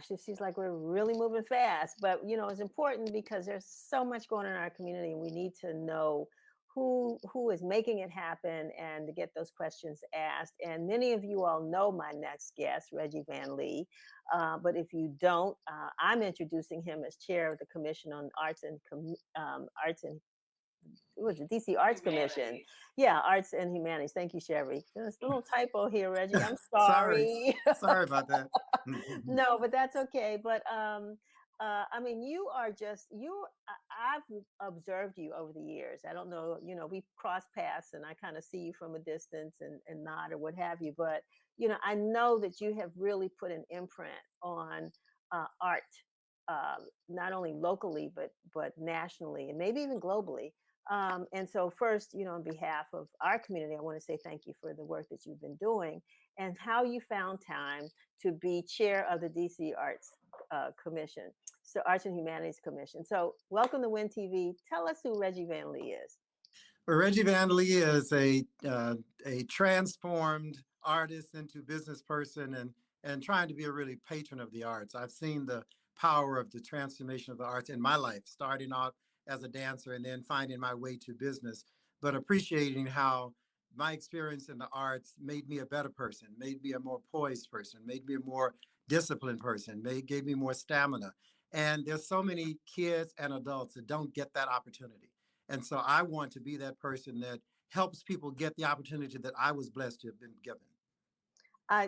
gosh, it seems like we're really moving fast. But it's important because there's so much going on in our community, and we need to know who is making it happen and to get those questions asked. And many of you all know my next guest, Reggie Van Lee. But if you don't, I'm introducing him as chair of the Commission on Arts and it was the DC Arts Commission. Yeah, Arts and Humanities. Thank you, Sherry. There's a little typo here, Reggie. I'm Sorry. sorry. Sorry about that. No, but that's okay. But I mean, you are just you. I've observed you over the years. I don't know. We cross paths, and I kind of see you from a distance and nod or what have you. But I know that you have really put an imprint on art, not only locally but nationally and maybe even globally. And so first, on behalf of our community, I want to say thank you for the work that you've been doing and how you found time to be chair of the DC Arts Commission, so Arts and Humanities Commission. So welcome to Win TV. Tell us who Reggie Van Lee is. Well, Reggie Van Lee is a transformed artist into business person and trying to be a really patron of the arts. I've seen the power of the transformation of the arts in my life, starting out as a dancer and then finding my way to business, but appreciating how my experience in the arts made me a better person, made me a more poised person, made me a more disciplined person, gave me more stamina. And there's so many kids and adults that don't get that opportunity. And so I want to be that person that helps people get the opportunity that I was blessed to have been given.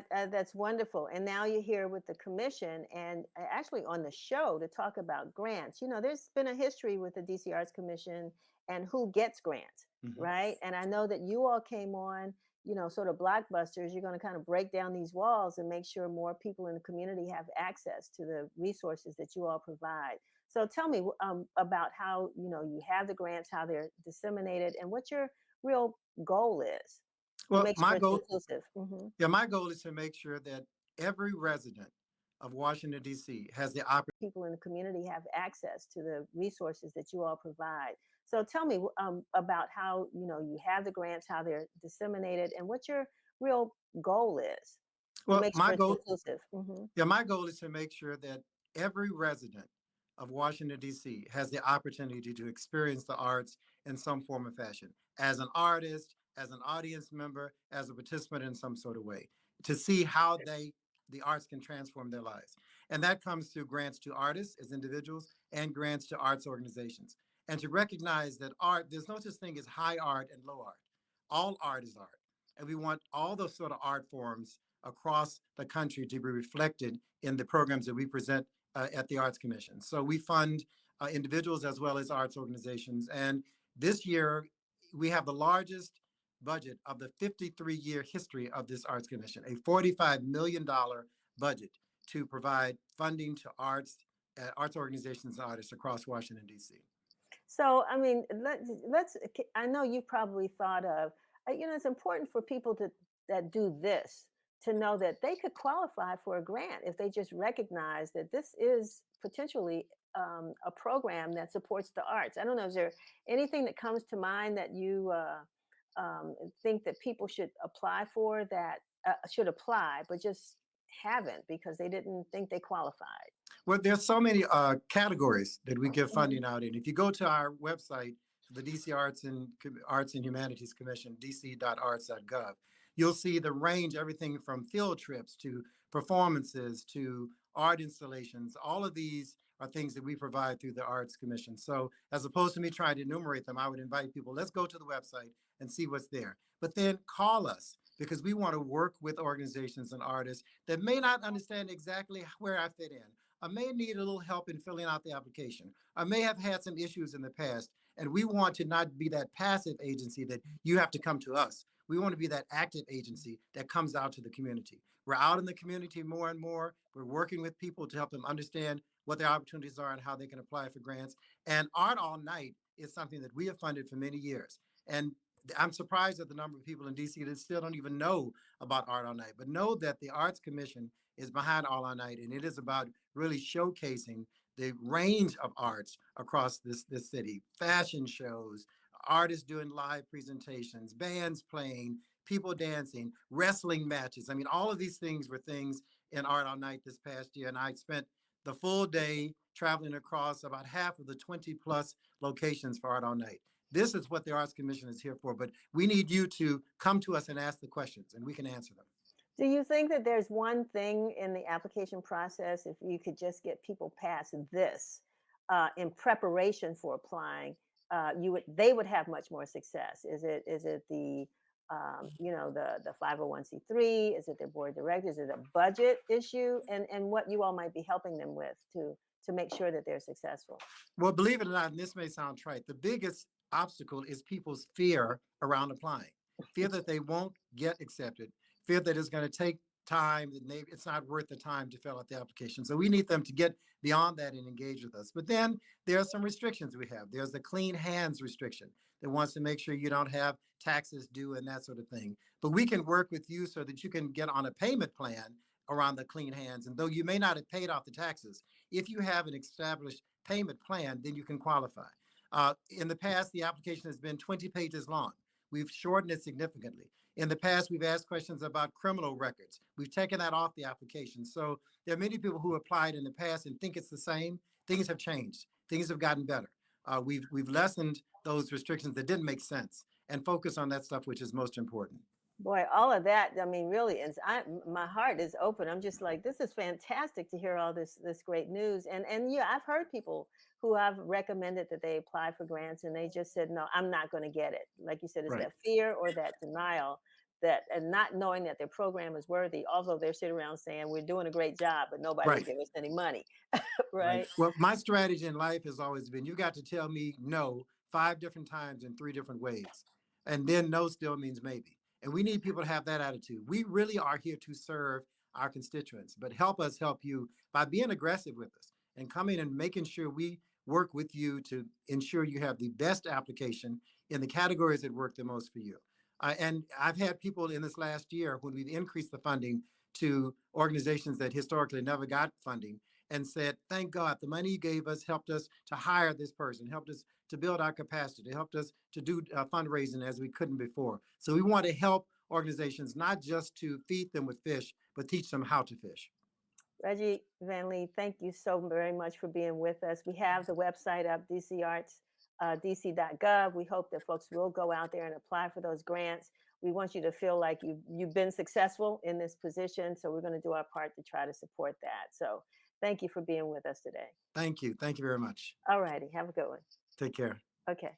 That's wonderful. And now you're here with the commission and actually on the show to talk about grants. There's been a history with the DC Arts Commission and who gets grants, right? And I know that you all came on, sort of blockbusters. You're going to kind of break down these walls and make sure more people in the community have access to the resources that you all provide. So tell me about how, you have the grants, how they're disseminated, and what your real goal is. Well, Make sure it's inclusive. Yeah, my goal is to make sure that every resident of Washington, D.C. has the opportunity. People in the community have access to the resources that you all provide. So tell me about how, you have the grants, how they're disseminated, and what your real goal is. Well, Make sure it's inclusive. Yeah, my goal is to make sure that every resident of Washington, D.C. has the opportunity to experience the arts in some form or fashion, as an artist, as an audience member, as a participant in some sort of way, to see how the arts can transform their lives. And that comes through grants to artists as individuals and grants to arts organizations. And to recognize that art, there's no such thing as high art and low art. All art is art. And we want all those sort of art forms across the country to be reflected in the programs that we present at the Arts Commission. So we fund individuals as well as arts organizations. And this year, we have the largest budget of the 53-year history of this Arts Commission, a $45 million budget to provide funding to arts organizations and artists across Washington, D.C. So, I mean, I know you probably thought of, it's important for people that do this to know that they could qualify for a grant if they just recognize that this is potentially a program that supports the arts. I don't know, is there anything that comes to mind that you think that people should apply for that should apply, but just haven't because they didn't think they qualified? Well, there's so many categories that we give funding out in. If you go to our website, the DC Arts and Humanities Commission, dc.arts.gov, you'll see the range, everything from field trips to performances to art installations. All of these are things that we provide through the Arts Commission. So as opposed to me trying to enumerate them, I would invite people, let's go to the website and see what's there. But then call us, because we want to work with organizations and artists that may not understand exactly where I fit in. I may need a little help in filling out the application. I may have had some issues in the past, and we want to not be that passive agency that you have to come to us. We want to be that active agency that comes out to the community. We're out in the community more and more. We're working with people to help them understand what their opportunities are and how they can apply for grants. And Art All Night is something that we have funded for many years. And I'm surprised at the number of people in DC that still don't even know about Art All Night, but know that the Arts Commission is behind All Night, and it is about really showcasing the range of arts across this city. Fashion shows, artists doing live presentations, bands playing, people dancing, wrestling matches. I mean, all of these things were things in Art All Night this past year, and I spent the full day traveling across about half of the 20 plus locations for Art All Night. This is what the Arts Commission is here for, but we need you to come to us and ask the questions, and we can answer them. Do you think that there's one thing in the application process, if you could just get people past this in preparation for applying, they would have much more success? Is it the the 501c3? Is it their board of directors? Is it a budget issue? And what you all might be helping them with to make sure that they're successful? Well, believe it or not, and this may sound trite, the biggest obstacle is people's fear around applying, fear that they won't get accepted, fear that it's going to take time, that it's not worth the time to fill out the application. So we need them to get beyond that and engage with us. But then there are some restrictions we have. There's the clean hands restriction that wants to make sure you don't have taxes due and that sort of thing. But we can work with you so that you can get on a payment plan around the clean hands. And though you may not have paid off the taxes, if you have an established payment plan, then you can qualify. In the past, the application has been 20 pages long. We've shortened it significantly. In the past, we've asked questions about criminal records. We've taken that off the application. So there are many people who applied in the past and think it's the same. Things have changed. Things have gotten better. We've lessened those restrictions that didn't make sense and focus on that stuff which is most important. Boy, all of that, I mean, really, my heart is open. I'm just like, this is fantastic to hear all this great news. And yeah, I've heard people who I've recommended that they apply for grants and they just said, no, I'm not going to get it. Like you said, it's Right. that fear or that denial that, and not knowing that their program is worthy. Although they're sitting around saying we're doing a great job, but nobody will Right. give us any money. Right. Right. Well, my strategy in life has always been you got to tell me no 5 different times in 3 different ways. And then no still means maybe. And we need people to have that attitude. We really are here to serve our constituents, but help us help you by being aggressive with us and coming and making sure we work with you to ensure you have the best application in the categories that work the most for you. And I've had people in this last year when we've increased the funding to organizations that historically never got funding and said, thank God, the money you gave us helped us to hire this person, helped us to build our capacity, helped us to do fundraising as we couldn't before. So we want to help organizations, not just to feed them with fish, but teach them how to fish. Reggie Van Lee, thank you so very much for being with us. We have the website up, DC Arts, dc.gov. We hope that folks will go out there and apply for those grants. We want you to feel like you've been successful in this position. So we're going to do our part to try to support that. So thank you for being with us today. Thank you. Thank you very much. All righty. Have a good one. Take care. Okay.